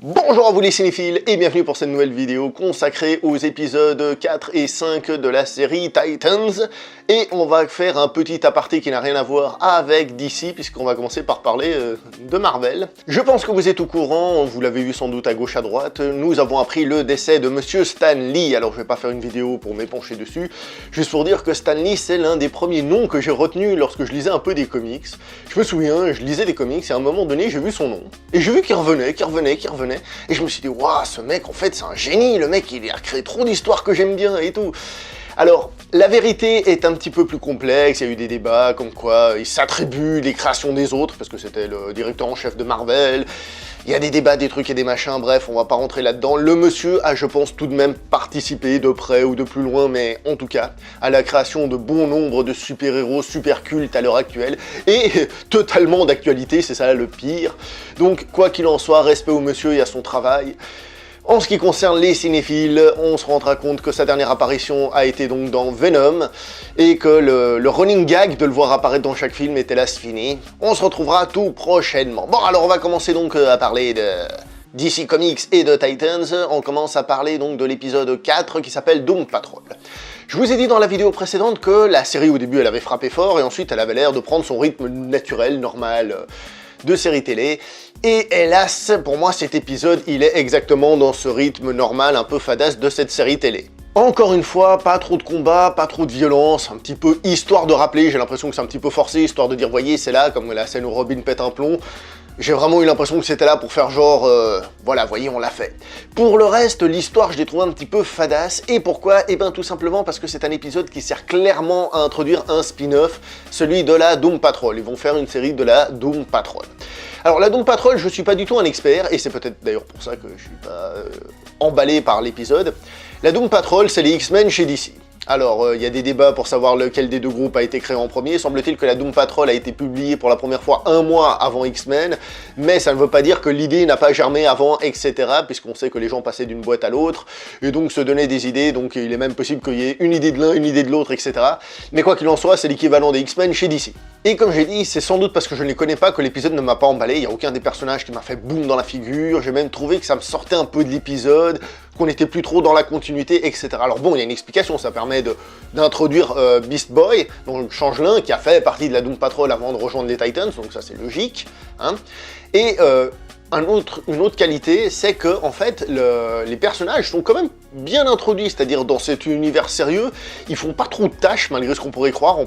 Bonjour à vous les cinéphiles et bienvenue pour cette nouvelle vidéo consacrée aux épisodes 4 et 5 de la série Titans. Et on va faire un petit aparté qui n'a rien à voir avec DC puisqu'on va commencer par parler de Marvel. Je pense que vous êtes au courant, vous l'avez vu sans doute à gauche à droite, nous avons appris le décès de Monsieur Stan Lee. Alors je vais pas faire une vidéo pour m'épancher dessus, juste pour dire que Stan Lee c'est l'un des premiers noms que j'ai retenu lorsque je lisais un peu des comics. Je me souviens, je lisais des comics et à un moment donné j'ai vu son nom. Et j'ai vu qu'il revenait. Et je me suis dit, waouh, ce mec, en fait, c'est un génie, le mec, il a créé trop d'histoires que j'aime bien et tout. Alors, la vérité est un petit peu plus complexe, il y a eu des débats comme quoi il s'attribue les créations des autres, parce que c'était le directeur en chef de Marvel. Il y a des débats, des trucs et des machins, bref, on va pas rentrer là-dedans. Le monsieur a, je pense, tout de même participé de près ou de plus loin, mais en tout cas, à la création de bon nombre de super-héros super cultes à l'heure actuelle, et totalement d'actualité, c'est ça le pire. Donc, quoi qu'il en soit, respect au monsieur et à son travail. En ce qui concerne les cinéphiles, on se rendra compte que sa dernière apparition a été donc dans Venom, et que le running gag de le voir apparaître dans chaque film est hélas fini. On se retrouvera tout prochainement. Bon, alors on va commencer donc à parler de DC Comics et de Titans. On commence à parler donc de l'épisode 4 qui s'appelle Doom Patrol. Je vous ai dit dans la vidéo précédente que la série au début elle avait frappé fort, et ensuite elle avait l'air de prendre son rythme naturel, normal, de série télé, et hélas, pour moi cet épisode, il est exactement dans ce rythme normal, un peu fadasse de cette série télé. Encore une fois, pas trop de combats, pas trop de violence, un petit peu histoire de rappeler, j'ai l'impression que c'est un petit peu forcé, histoire de dire, voyez, c'est là, comme la scène où Robin pète un plomb. J'ai vraiment eu l'impression que c'était là pour faire genre, voilà, voyez, on l'a fait. Pour le reste, l'histoire, je l'ai trouvé un petit peu fadasse. Et pourquoi? Eh bien, tout simplement parce que c'est un épisode qui sert clairement à introduire un spin-off, celui de la Doom Patrol. Ils vont faire une série de la Doom Patrol. Alors, la Doom Patrol, je suis pas du tout un expert, et c'est peut-être d'ailleurs pour ça que je suis pas emballé par l'épisode. La Doom Patrol, c'est les X-Men chez DC. Alors, il y a des débats pour savoir lequel des deux groupes a été créé en premier. Semble-t-il que la Doom Patrol a été publiée pour la première fois un mois avant X-Men, mais ça ne veut pas dire que l'idée n'a pas germé avant, etc., puisqu'on sait que les gens passaient d'une boîte à l'autre, et donc se donnaient des idées, donc il est même possible qu'il y ait une idée de l'un, une idée de l'autre, etc. Mais quoi qu'il en soit, c'est l'équivalent des X-Men chez DC. Et comme j'ai dit, c'est sans doute parce que je ne les connais pas que l'épisode ne m'a pas emballé, il n'y a aucun des personnages qui m'a fait boum dans la figure, j'ai même trouvé que ça me sortait un peu de l'épisode, qu'on n'était plus trop dans la continuité, etc. Alors bon, il y a une explication, ça permet d'introduire Beast Boy, donc Changelin, qui a fait partie de la Doom Patrol avant de rejoindre les Titans, donc ça c'est logique. Hein. Et une autre qualité, c'est que en fait, les personnages sont quand même bien introduits, c'est-à-dire dans cet univers sérieux, ils font pas trop de tâches, malgré ce qu'on pourrait croire,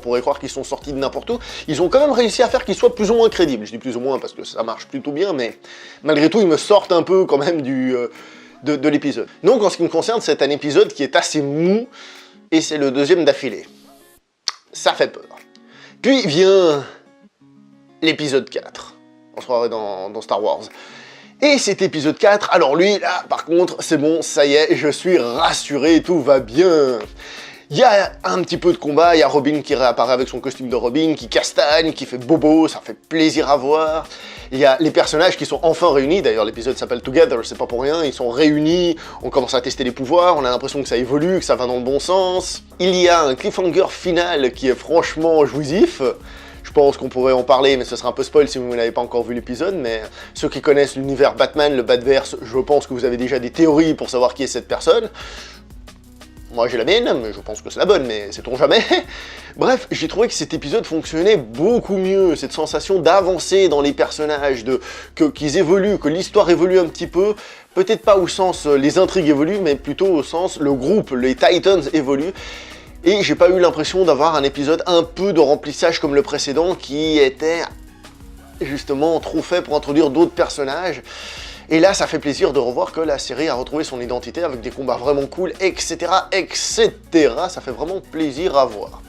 qu'ils sont sortis de n'importe où, ils ont quand même réussi à faire qu'ils soient plus ou moins crédibles. Je dis plus ou moins parce que ça marche plutôt bien, mais malgré tout, ils me sortent un peu quand même de l'épisode. Donc en ce qui me concerne, c'est un épisode qui est assez mou, et c'est le deuxième d'affilée. Ça fait peur. Puis vient l'épisode 4. On se croirait dans Star Wars. Et cet épisode 4, alors lui, là, par contre, c'est bon, ça y est, je suis rassuré, tout va bien. Il y a un petit peu de combat, il y a Robin qui réapparaît avec son costume de Robin, qui castagne, qui fait bobo, ça fait plaisir à voir. Il y a les personnages qui sont enfin réunis, d'ailleurs l'épisode s'appelle Together, c'est pas pour rien, ils sont réunis, on commence à tester les pouvoirs, on a l'impression que ça évolue, que ça va dans le bon sens. Il y a un cliffhanger final qui est franchement jouissif. Je pense qu'on pourrait en parler, mais ce sera un peu spoil si vous n'avez pas encore vu l'épisode, mais ceux qui connaissent l'univers Batman, le Batverse, je pense que vous avez déjà des théories pour savoir qui est cette personne. Moi j'ai la mienne, mais je pense que c'est la bonne, mais sait-on jamais. Bref, j'ai trouvé que cet épisode fonctionnait beaucoup mieux, cette sensation d'avancer dans les personnages, qu'ils évoluent, que l'histoire évolue un petit peu, peut-être pas au sens les intrigues évoluent, mais plutôt au sens le groupe, les Titans évoluent. Et j'ai pas eu l'impression d'avoir un épisode un peu de remplissage comme le précédent, qui était justement trop fait pour introduire d'autres personnages. Et là, ça fait plaisir de revoir que la série a retrouvé son identité avec des combats vraiment cool, etc., etc. Ça fait vraiment plaisir à voir.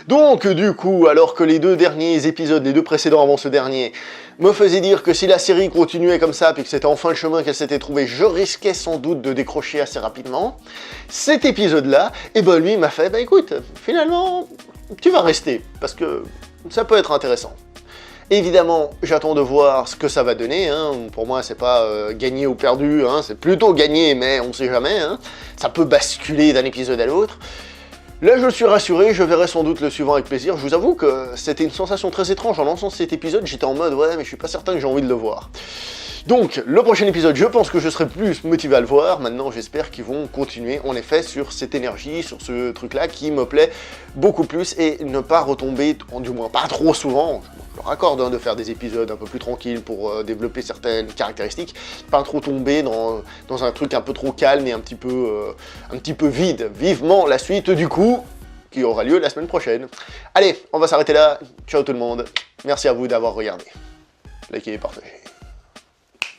Donc, du coup, alors que les deux derniers épisodes, les deux précédents avant ce dernier, me faisaient dire que si la série continuait comme ça, puis que c'était enfin le chemin qu'elle s'était trouvé, je risquais sans doute de décrocher assez rapidement. Cet épisode-là, eh ben lui m'a fait, bah écoute, finalement, tu vas rester, parce que ça peut être intéressant. Évidemment, j'attends de voir ce que ça va donner, hein. Pour moi c'est pas gagné ou perdu, hein. C'est plutôt gagné, mais on sait jamais, hein. Ça peut basculer d'un épisode à l'autre. Là je suis rassuré, je verrai sans doute le suivant avec plaisir. Je vous avoue que c'était une sensation très étrange en lançant cet épisode, j'étais en mode ouais mais je suis pas certain que j'ai envie de le voir. Donc, le prochain épisode, je pense que je serai plus motivé à le voir. Maintenant, j'espère qu'ils vont continuer, en effet, sur cette énergie, sur ce truc-là qui me plaît beaucoup plus et ne pas retomber, du moins pas trop souvent. Je leur accorde de faire des épisodes un peu plus tranquilles pour développer certaines caractéristiques, pas trop tomber dans un truc un peu trop calme et un petit peu vide. Vivement la suite du coup, qui aura lieu la semaine prochaine. Allez, on va s'arrêter là. Ciao tout le monde. Merci à vous d'avoir regardé. Likez et partagez.